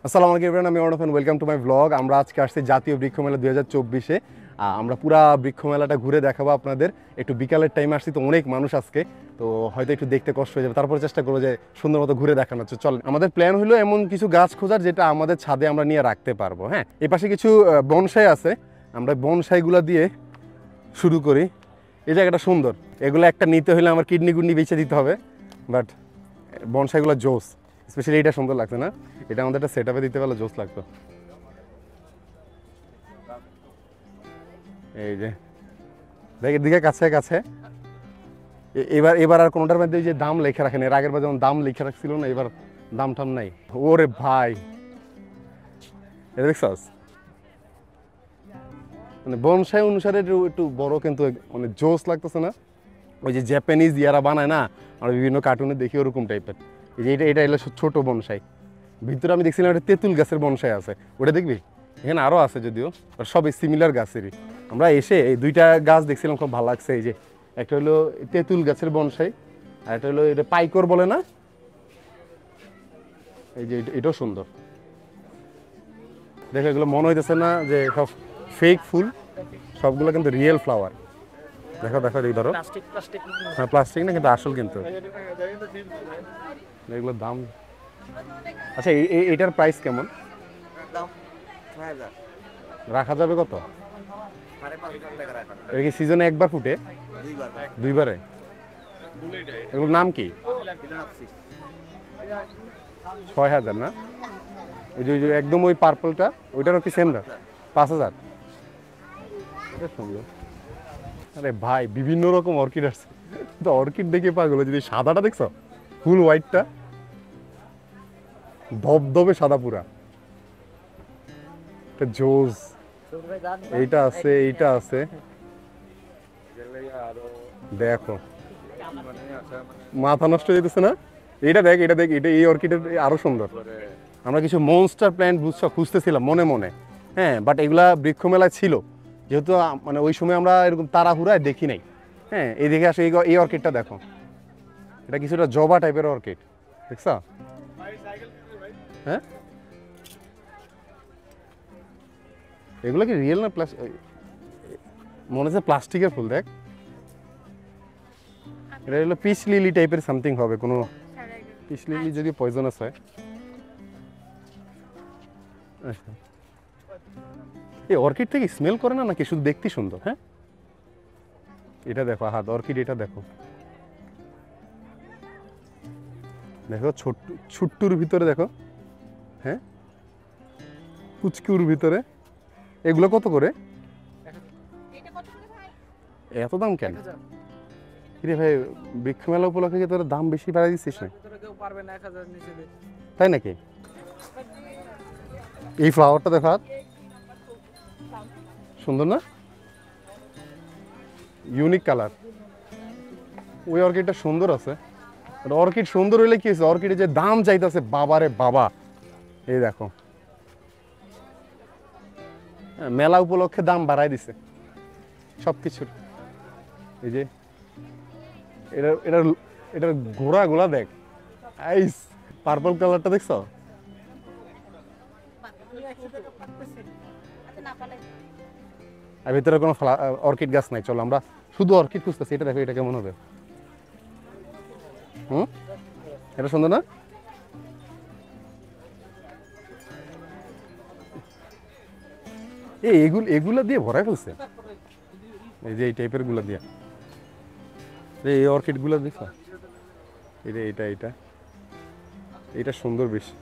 আসসালামু আলাইকুম এভরিওয়ান, আমি Arnab and welcome to my blog. আমরা আজকে আসছি জাতীয় বৃক্ষ মেলা 2024-এ। আমরা পুরা বৃক্ষ মেলাটা ঘুরে দেখাবো আপনাদের। একটু বিকালের টাইমে আসছি তো অনেক মানুষ আজকে, তো হয়তো একটু দেখতে কষ্ট হয়ে যাবে, তারপর চেষ্টা করবো যে সুন্দর মতো ঘুরে দেখানো। চল, আমাদের প্ল্যান হলো এমন কিছু গাছ খোঁজার যেটা আমাদের ছাদে আমরা নিয়ে রাখতে পারবো। হ্যাঁ, এই পাশে কিছু বনসাই আছে, আমরা বনসাইগুলো দিয়ে শুরু করি। এই জায়গাটা সুন্দর, এগুলো একটা নিতে হলে আমার কিডনি গুডনি বেঁচে দিতে হবে, বাট বনসাইগুলো জোস। স্পেশালি এটা সুন্দর লাগছে না, এটা আমাদের একটা সেট আপে দিতে পারলে জোস লাগতো। এই যে দেখ এদিকে কাছে কাছে, এবার এবার আর কোনোটার মধ্যে যে দাম লেখা রাখেন, এর আগের বার যেমন দাম লেখা রাখছিল না, এবার দাম টাম নাই। ওরে ভাই, এটা দেখছস, মানে বনসাই অনুসারে একটু বড়, কিন্তু মানে জোস লাগতেছে না? ওই যে জাপানিজ ইয়ারা বানায় না, আমরা বিভিন্ন কার্টুনে দেখি ওরকম টাইপের। এই যে এটা এটা এলো ছোট বনসাই। ভিতরে আমি দেখছিলাম একটা তেঁতুল গাছের বনসাই আছে, ওটা দেখবি? এখানে আরও আছে যদিও, সবই সিমিলার গাছেরই। আমরা এসে এই দুইটা গাছ দেখছিলাম, খুব ভালো লাগছে। এই যে একটা হলো তেঁতুল গাছের বনসাই, আর একটা হলো এটা পাইকর বলে না, এই যে এটাও সুন্দর। দেখো এগুলো মনে হইতেছে না যে সব ফেক ফুল, সবগুলো কিন্তু রিয়েল ফ্লাওয়ার। দেখো দেখো, এই ধরো, হ্যাঁ প্লাস্টিক না কিন্তু আসল, কিন্তু এগুলোর দাম। আচ্ছা, এইটার প্রাইস কেমন রাখা যাবে? কত? এটা কি সিজনে একবার ফুটে? দুইবারে? এগুলোর নাম কি? 6,000 না? ওই যে একদম ওই পার্পলটা, ওইটারও কি সেম দাম? 5,000? সুন্দর। আরে ভাই, বিভিন্ন রকম অর্কিড আছে তো, অর্কিড দেখে পাগল। যদি সাদাটা দেখছো, ফুল হোয়াইটটা, ধবধবে সাদা পুরা, জোস। এইটা আছে, এইটা আছে, দেখো মাথা নষ্ট হয়ে যেতেছে না? এইটা দেখ, এটা দেখ, এটা এই অর্কিডের আরো সুন্দর। আমরা কিছু মনস্টার প্ল্যান্ট খুঁজতেছিলাম মনে মনে, হ্যাঁ, বাট এগুলা বৃক্ষ মেলায় ছিল যেহেতু, মানে ওই সময় আমরা এরকম তাড়াহুড়ায় দেখি নাই। হ্যাঁ, এই দেখে আসে এই অর্কিডটা দেখো, এটা কিছুটা জবা টাইপের অর্কিড, দেখছ? হ্যাঁ, এগুলো কি রিয়েল না মনে হচ্ছে প্লাস্টিকের ফুল? দেখ, এটা হলো পিচ লিলি টাইপের সামথিং হবে, কোনো পিচ লিলি যদি পয়জনাস হয়। আচ্ছা, এই অর্কিড থেকে স্মেল করে না নাকি শুধু দেখতে সুন্দর? হ্যাঁ, এটা দেখো হাত অর্কিড, এটা দেখো, দেখো ছোট্ট ছোট্টুর ভিতরে দেখো, হ্যাঁ পুচকুর ভিতরে। এগুলো কত করে? এত দাম কেন রে ভাই? বৃক্ষ মেলা উপলক্ষে কি তোর দাম বেশি বাড়াই দিচ্ছিস না? তাই নাকি? এই ফ্লাওয়ারটা দেখো, সুন্দর না? Unique colour. ওই অর্কিডটা সুন্দর আছে। অর্কিড সুন্দর হইলে কি হয়েছে, অর্কিডের যে দাম চাইতেছে বাবারে বাবা। এই দেখো, মেলা উপলক্ষে দাম বাড়াই দিছে সবকিছুর। এই যে এটা এটা এটার ঘোড়া গোলা দেখ, আইস পার্পল কালারটা দেখছো? আর ভিতরে কোনো অর্কিড গাছ নাই। চলো আমরা শুধু অর্কিড খুঁজতেছি। এটা দেখো, এটা কেমন হবে? এটা সুন্দর না? এগুলা দিয়ে ভরাই ফেলছে, এই যে এই টাইপের গুলা দিয়ে। এই অর্কিড গুলা দেখো, এটা এটা এটা এটা সুন্দর বেশি।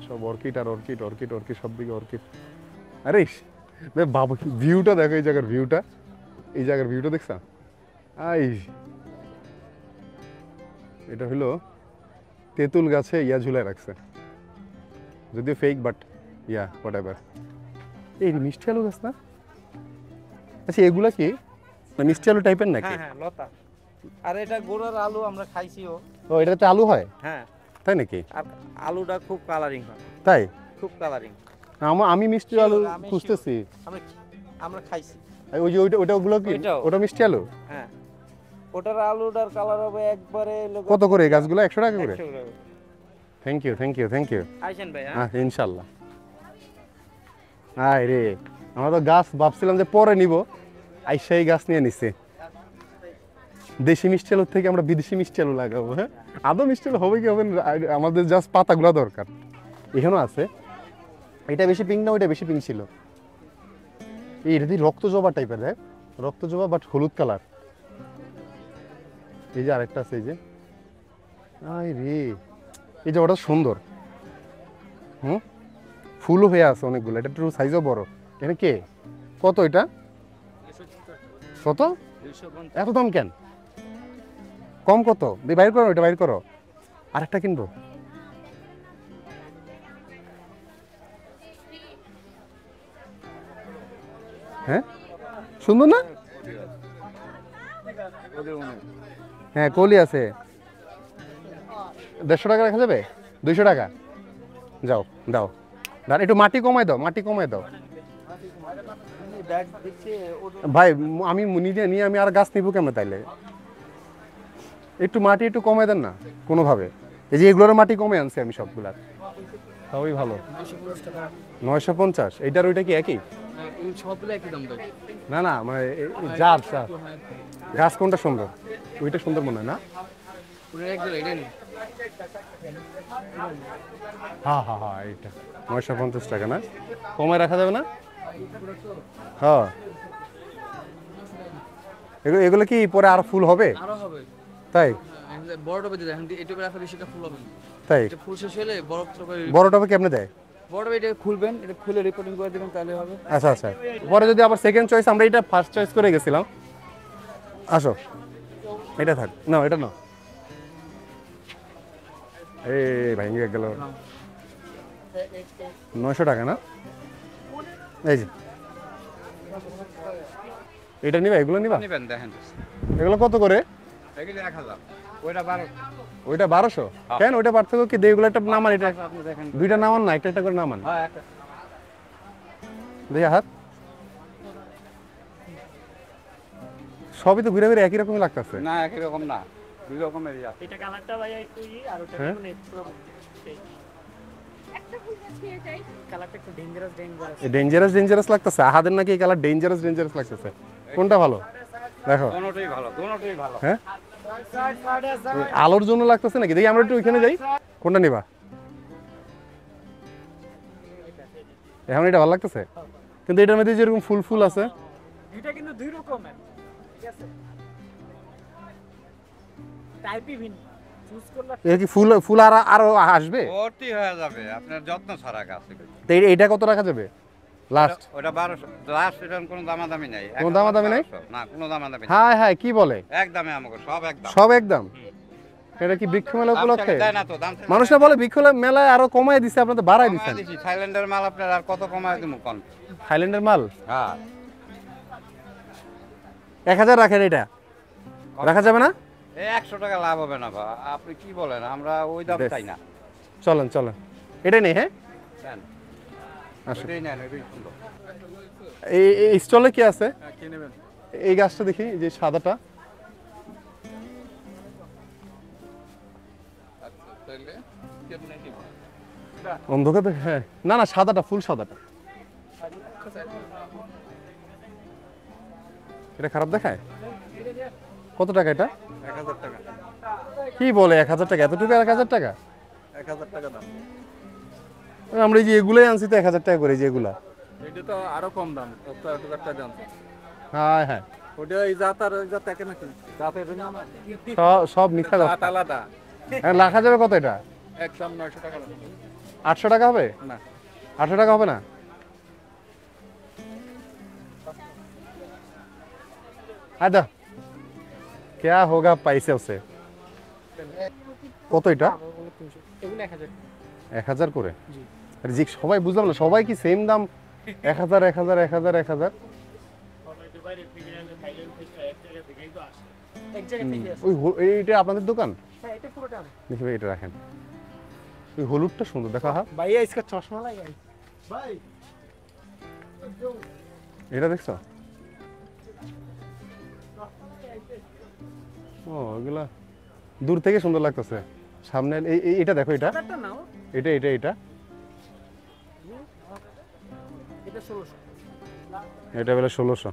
সব অর্কিড আর অর্কিড, অর্কিড অর্কিড, সব দিকে অর্কিড। আরে বাবা, ভিউটা দেখো, এই জায়গার ভিউটা, এই জায়গার ভিউটা দেখছা? আই, এটা হলো তেঁতুল গাছে ইয়া ঝুলাই রাখছে, যদিও fake, but yeah what ever. এই মিষ্টি আলু গাছ না? আচ্ছা, এগুলা কি মিষ্টি আলু টাইপের নাকি? হ্যাঁ, লতা। আর এটা গোড়ার আলু আমরা খাইছিও। ও, এটাতে আলু হয়? হ্যাঁ, তাই নাকি? আর আলুটা খুব কালারিং হয়। তাই? খুব কালারিং। আমি মিষ্টি আলু খুঁজতেছি। আমরা খাইছি। ওই যে ওইটা, ওটা ওগুলো কি? ওটা মিষ্টি আলু? হ্যাঁ, ওটার আলুটার কালার হবে একবারে কত করে এই গাছগুলো? 100 টাকা করে? 100 টাকা। Thank you thank you thank you. আইসেন ভাই, হ্যাঁ হ্যাঁ ইনশাল্লাহ। আয় রে, আমরা তো গাছ ভাবছিলাম যে পরে নিব, আইসা এই গাছ নিয়ে নিছে। দেশি মিষ্টি আলুর থেকে আমরা বিদেশি মিষ্টি আলু লাগাবো। হ্যাঁ, আদৌ মিষ্টি আলু হবে কি হবে না, আমাদের জাস্ট পাতাগুলো দরকার। এখানেও আছে। এটা বেশি পিঙ্ক না, ওইটা বেশি পিঙ্ক ছিল। এটা দিয়ে রক্ত জবা টাইপের, দেখ রক্ত জবা বাট হলুদ কালার। এই যে আরেকটা আছে, এই যে আয় রে, এই জবাটা সুন্দর। হুম, ফুলও হয়ে আছে অনেকগুলো, এটা একটু সাইজও বড়। এখানে কে কত এটা? কত? 250। এত দাম কেন? কম কত? বাইর করো, এটা বাইর করো, আরেকটা কিনবো। হ্যাঁ সুন্দর না? হ্যাঁ কলি আছে। 150 টাকা রাখা যাবে? 200 টাকা যাও দাও। দাঁড়া, একটু মাটি কমাই দাও, মাটি কমাই দাও ব্যাগ দিচ্ছে ভাই। আমি নিজে নিয়ে আমি আর গাছ নিবো কেমন তাইলে? একটু মাটি একটু কমাই দেন না কোনোভাবে। এই যে এগুলোর মাটি কমে আনছি আমি সবগুলার। সবই ভালো। 950। এইটার ওইটা কি একই? সবগুলো একই দাম ভাই। না না, মানে জাত জাত গাছ কোনটা সুন্দর? ওইটা সুন্দর মনে হয় না? হ্যাঁ হ্যাঁ হ্যাঁ, এইটা 950 টাকা না? কমায় রাখা যাবে না? হ্যাঁ, এগুলো এগুলো কি পরে আরো ফুল হবে? আরো হবে। তাই? বড় টবে দিলে এখন এটুকু রাখা বেশিটা ফুল হবে না। তাই এটা ফুল শেষ হলে বড় টবে, বড় টবে কেমনে দেয়? বড় টবে এটা খুলবেন, এটা খুলে রিপোর্টিং করে দিবেন তাহলে হবে। আচ্ছা আচ্ছা, পরে যদি আবার সেকেন্ড চয়েস, আমরা এটা ফার্স্ট চয়েস করে গেছিলাম। আসো, এটা থাক না, এটা না। এই ভেঙে গেল। 900 টাকা না? এই যে এটা নিবা, এগুলো নিবা? নেবেন দেখেন। এগুলো কত করে? এগুলো 1000, ওইটা 12। ওইটা 1200? কেন ওইটা পার্থক্য কি? এগুলো একটা নামান, এটা আপনি দেখেন। দুইটা নামান না, একটা একটা করে নামান। হ্যাঁ একটা। দেখি হাত, সবই তো ঘুরে ঘুরে একই রকমই লাগতেছে। না একই রকম না, দুই রকমেরই আছে। এটা কালারটা ভাই একটু আর ওটা হ্যাঁ? দেখুন পুরো কালারটা একটু ডেঞ্জারাস ডেঞ্জারাস ডেঞ্জারাস লাগতেছে। আহাদের নাকি এই কালার ডেঞ্জারাস ডেঞ্জারাস লাগতেছে। কোনটা ভালো দেখো? দোনোটাই ভালো, দোনোটাই ভালো। হ্যাঁ, আলোর জন্য লাগতেছে নাকি? দেখি আমরা একটু ওইখানে যাই। কোনটা নিবা? এখন এটা ভালো লাগতেছে, কিন্তু এটার মধ্যে যেরকম ফুল ফুল আছে। এটা কিন্তু দুই রকমের, ঠিক আছে? টাইপই ভিন্ন, চুজ করলে এর কি ফুল ফুল আর আরো আসবে? ভর্তি হয়ে যাবে, আপনার যত্ন ছাড়া গাছ এগুলো। তো এইটা কত রাখা যাবে লাস্ট? ওটা 1200 লাস্ট, এটার কোনো দামাদামি নাই। কোনো দামাদামি নাই? 1200 না, কোনো দামাদামি নাই। হ্যাঁ হ্যাঁ, কি বলে? একদমে আমাকে সব একদম। সব একদম? এটা কি বৃক্ষ মেলা উপলক্ষে? দেয় না তো দাম। মানুষরা বলে বৃক্ষ মেলায় আরো কমায় দিছে, আপনাদের বাড়ায় দিচ্ছেন। থাইল্যান্ডের মাল আপনার আর কত কমায় দিমু কোন? থাইল্যান্ডের মাল হ্যাঁ 1000 রাখেন, এটা রাখা যাবে না? এই 100 টাকা লাভ হবে না বা আপনি কি বলেন? আমরা ওই দাম বেশ। চাই না। চলেন চলেন, এটাই নেই। হ্যাঁ দেন আসুন। ওইটাই নেন, ওইটাই সুন্দর। এই স্টলে কি আছে? কি নেবেন? এই গাছটা দেখি, এই যে সাদাটা। আচ্ছা তাহলে কি আপনি কি অন্ধকার দেখে, হ্যাঁ না না, সাদাটা, ফুল সাদাটা। এটা খারাপ দেখায়? কত টাকা এটা? 1000 টাকা। কি বলে 1000 টাকা? এতটুকু 1000 টাকা? 1000 টাকা দাম। আমরা এই যে এগুলাই আনছি তো 1000 টাকা করে, যে এগুলা। এটা তো আরো কম দাম, তো এত টাকা দাম। হ্যাঁ হ্যাঁ, ওটা এই জাত আর ওই জাত একে নাকি? জাতের নাম সব মিথ্যা কথা। জাত আলাদা। এখন রাখা যাবে কত এটা? একদম 900 টাকা দাম। 800 টাকা হবে? না 800 টাকা হবে না? আদা क्या होगा पैसे से? কত এটা? এগুলো 1000 1000 করে? আরে জি, সবাই বুঝলাম না, সবাই কি সেম দাম? 1000 1000 1000 1000? দুবাই রেফ্রিজারেটর থাইল্যান্ড থেকে এক জায়গা থেকেই তো আসে, এক জায়গা থেকে আসে। এইটা আপনাদের দোকান? হ্যাঁ এটা পুরোটা আমার। দেখি ভাই, এটা রাখেন। ওই হলুদটা সুন্দর, দেখা। হ্যাঁ ভাইয়া इसका চশমা লাগাই ভাই। এটা দেখছো? ও এগুলা দূর থেকে সুন্দর লাগতেছে। সামনে এটা দেখো, এটা একটা নাও, এটা এটা এটা এটা 1600। এটা বেলা 1600।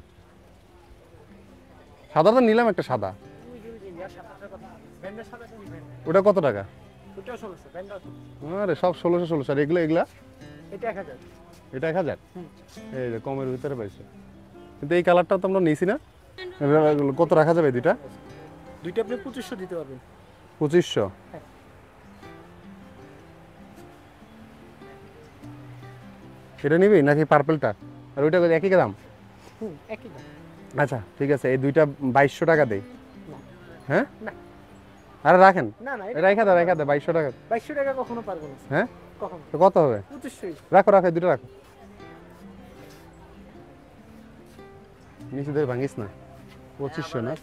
সাদা তো নিলাম একটা সাদা, তুমি যদি কিনি আর 700 টাকা ব্যান্ডের সাথে তুমি ব্যান্ড ওটা কত টাকা? ওটা 1600 ব্যান্ড আরে সব 1600 আর এগুলা এটা 1000 এটা 1000। এই যে কমের ভিতরে পাইছে, কিন্তু এই কালারটা তো আমরা নিছি না। এগুলো কত রাখা যাবে দুইটা? দুইটা আপনি 2500 দিতে পারবেন। 2500। এটা নিবি নাকি পার্পলটা? আর ওইটা একই দাম? একই দাম। আচ্ছা ঠিক আছে, এই দুইটা 2200 টাকা দেই। না। হ্যাঁ না। আরে রাখেন, না না রেখা দে 2200 টাকা। 2200 টাকা কখনো পারবো না। হ্যাঁ কখনো তো কত হবে? 2500। রাখো রাখো, এই দুটো রাখো। নিচে দিয়ে ভাঙিস না। 2500 না?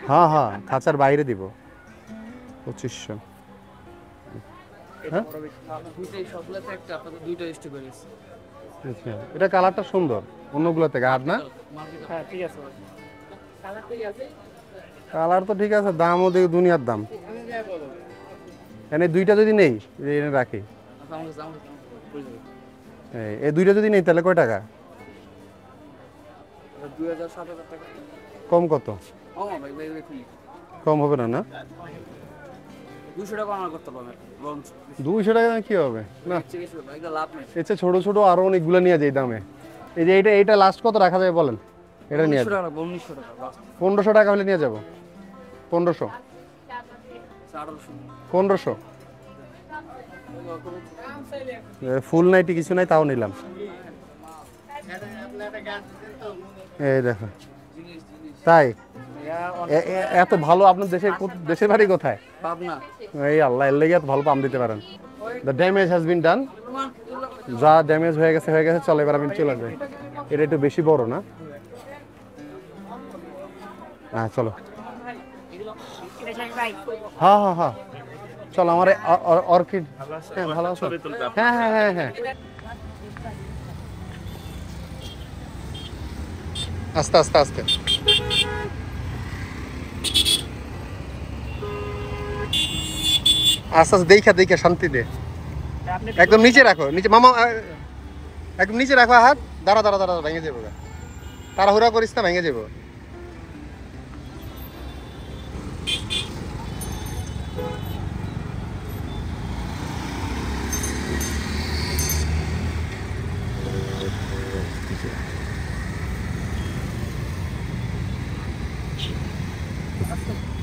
হ্যাঁ হ্যাঁ, খাঁচার বাইরে দিব। 2500। হ্যাঁ দুইটাই সবগুলোতে একটা, আপনাদের দুইটা স্টেপ হয়ে গেছে। আচ্ছা, এটা কালারটা সুন্দর অন্যগুলো থেকে, আর না হ্যাঁ ঠিক আছে। কালার ঠিক আছে। কালার তো ঠিক আছে, দামও দেখি দুনিয়ার দাম। এনে দুইটা যদি নেই, এনে রাখি। এই দুইটা যদি নেই তাহলে কয় টাকা? 2000 7000 টাকা। কম কত? ও ভাই ভাই ভাই কম হবে না? না 200 টাকা অনার করতে পারবেন লঞ্চ। 200 টাকা দাম কি হবে? না ঠিক আছে ভাই, এটা লাভ নেই। এর চেয়ে ছোট ছোট আরো অনেকগুলো নিয়ে যায় দামে। এই যে এটা লাস্ট কত রাখা যাবে বলেন? এটা নিয়ে 1900 টাকা, 1900 টাকা লাস্ট। 1500 টাকা হলে নিয়ে যাবো। 1500 1500 ফুল নাইটি কিছু নাই, তাও নিলাম। এই দেখো, তাই এত ভালো আপনার দেশের বাড়ি কোথায়? পাবনা। এই আল্লাহ, এর লেগে এত ভালো পাম দিতে পারেন। দ্য ড্যামেজ হ্যাজ বিন ডান। যা ড্যামেজ হয়ে গেছে হয়ে গেছে, চলো এবার আমি চলে যাই। এটা একটু বেশি বড় না? হ্যাঁ চলো। হ্যাঁ হ্যাঁ হ্যাঁ চলো, আমার অর্কিড। হ্যাঁ ভালো আছো? হ্যাঁ হ্যাঁ হ্যাঁ হ্যাঁ। আস্তে আস্তে আস্তে। আস্তে আস্তে দেখা দেখা শান্তি দে। একদম নিচে রাখো, নিচে মামা, একদম নিচে রাখো হাত। দাঁড়া দাঁড়া দাঁড়া, ভেঙে যাবো। তাড়াহুড়া করিস না, ভেঙে যাবো।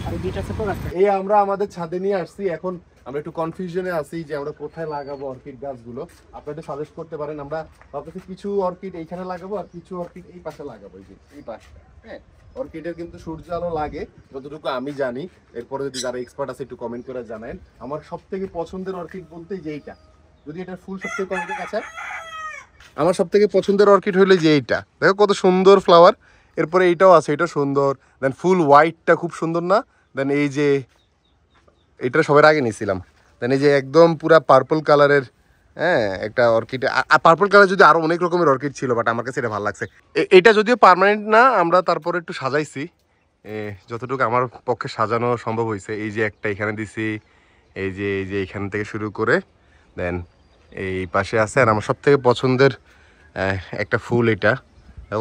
আর দুইটা সেপল আছে। এই আমরা আমাদের ছাদে নিয়ে আসছি, এখন আমরা একটু কনফিউশনে আছি যে আমরা কোথায় লাগাবো অর্কিড গাছগুলো। আপনারা সাজেস্ট করতে পারেন। আমরা ভাবতেছি কিছু অর্কিড এইখানে লাগাবো আর কিছু অর্কিড এই পাশে লাগাবো, এই যে এই পাশটা। হ্যাঁ, অর্কিডের কিন্তু সূর্য আলো লাগে যতটুকু আমি জানি। এরপরে যদি যারা এক্সপার্ট আছে একটু কমেন্ট করে জানান। আমার সব থেকে পছন্দের অর্কিড বলতে যে এইটা, যদি এটার ফুল সব থেকে কমেন্টের কাছে, আমার সব থেকে পছন্দের অর্কিড হলো যে এইটা। দেখো কত সুন্দর ফ্লাওয়ার। এরপরে এইটাও আছে, এটা সুন্দর। দেন ফুল হোয়াইটটা খুব সুন্দর না? দেন এই যে এটা সবার আগে নিয়েছিলাম। দেন এই যে একদম পুরা পার্পল কালারের, হ্যাঁ একটা অর্কিড। পার্পল কালার যদি আরো অনেক রকমের অর্কিড ছিল, বাট আমার কাছে এটা ভালো লাগছে। এটা যদিও পার্মানেন্ট না, আমরা তারপরে একটু সাজাইছি যতটুকু আমার পক্ষে সাজানো সম্ভব হয়েছে। এই যে একটা এখানে দিছি, এই যে এখান থেকে শুরু করে দেন এই পাশে আছে। আর আমার সব থেকে পছন্দের একটা ফুল এটা,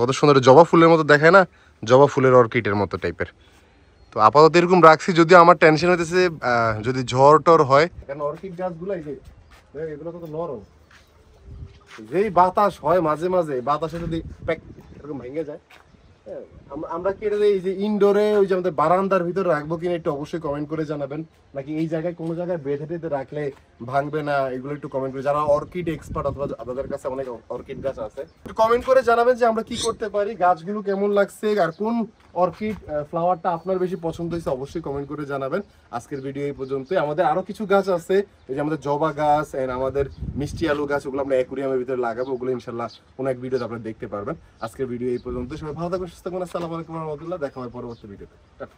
কত সুন্দর জবা ফুলের মতো দেখায় না? জবা ফুলের অর্কিডের মতো টাইপের। তো আপাতত এরকম রাখছি, যদিও আমার টেনশন হইতেছে যদি ঝড় টর হয়। কারণ অর্কিড গাছগুলো এই যে এগুলো কত নরম, যেই বাতাস হয় মাঝে মাঝে, বাতাসে যদি এরকম ভেঙে যায়। আমরা কি এটা এই যে ইনডোরে ওই যে আমাদের বারান্দার ভিতরে রাখবো কিনা একটু অবশ্যই কমেন্ট করে জানাবেন। নাকি এই জায়গায় কোনো জায়গায় বেঁধে টেঁধে রাখলে ভাঙবে না, এগুলো একটু কমেন্ট করে। যারা অর্কিড এক্সপার্ট অথবা আপনাদের কাছে অনেক অর্কিড গাছ আছে, একটু কমেন্ট করে জানাবেন যে আমরা কি করতে পারি, গাছগুলো কেমন লাগছে, আর কোন অর্কিড ফ্লাওয়ারটা আপনার বেশি পছন্দ হয়েছে অবশ্যই কমেন্ট করে জানাবেন। আজকের ভিডিও এই পর্যন্তই। আমাদের আরো কিছু গাছ আছে, এই যে আমাদের জবা গাছ এন্ড আমাদের মিষ্টি আলু গাছ, ওগুলো আমরা অ্যাকুরিয়ামের ভিতরে লাগাবো। ওগুলো ইনশাল্লাহ কোনো এক ভিডিওতে আপনারা দেখতে পারবেন। আজকের ভিডিও এই পর্যন্ত। সবাই ভালো থাকবেন, সুস্থ থাকবেন। আসসালামু আলাইকুম ওয়া রাহমাতুল্লাহ। দেখা হবে পরবর্তী ভিডিওতে। টাটা।